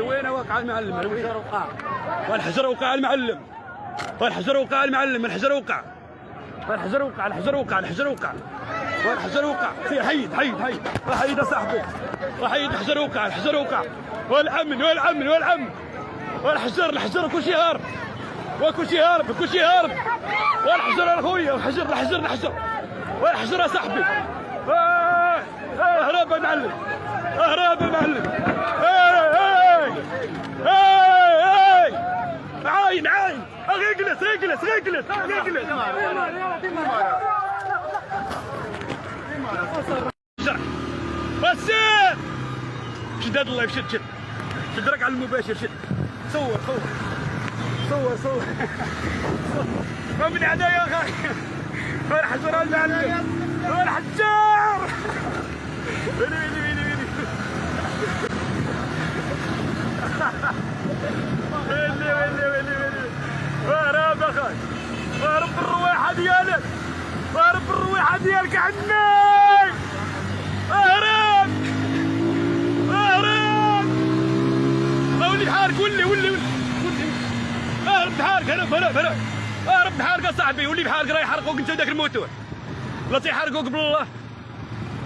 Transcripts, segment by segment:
مروينه وقع المعلم مروينه وقع والحجر وقع المعلم والحجر وقع المعلم الحجر وقع الحجر وقع الحجر وقع الحجر وقع والحجر وقع حيد حيد حيد حيد يا صاحبي وحيد الحجر وقع الحجر وقع والامن والامن والامن والحجر الحجر كلشي هارب وكلشي هارب كلشي هارب والحجر اخويا الحجر الحجر الحجر والحجر يا صاحبي اهرب يا معلم اهرب يا معلم عاين عاين اجلس اجلس اجلس اجلس بس شد هذا اللايف شد شد شد راك على المباشر شد صور صور صور صور ما من عدا يا اخي الحجر المعلم الحجار ويلي ويلي ويلي ويلي ويلي ويلي ويلي اهرب اخي اهرب بالرواحه ديالك اهرب بالرواحه ديالك عني اهرب اهرب ولي بحالك ولي ولي ولي اهرب بحالك هرب هرب هرب اهرب بحالك يا صاحبي ولي بحالك راه يحرقوك انت وداك الموتور لا تيحرقوك بالله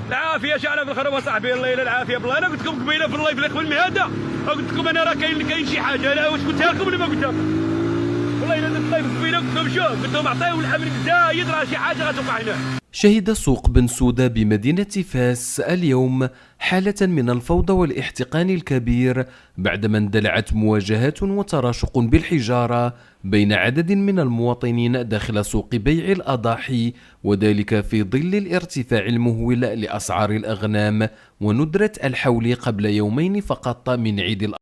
العافيه شعله في الخرب صاحبي الله يلا العافيه بالله انا قلت لكم قبيله في اللايف اللي قبل من هذا قلت لكم انا راه كاين شي حاجه انا واش قلتها لكم ولا ما قلتها لكم والله الا درت اللايف قبيله قلت لهم شوف قلت لهم عطيو الحمل زايد راه شي حاجه غتوقع هنا. شهد سوق بن سودة بمدينة فاس اليوم حالة من الفوضى والاحتقان الكبير بعدما اندلعت مواجهات وتراشق بالحجارة بين عدد من المواطنين داخل سوق بيع الأضاحي، وذلك في ظل الارتفاع المهول لأسعار الأغنام وندرة الحول قبل يومين فقط من عيد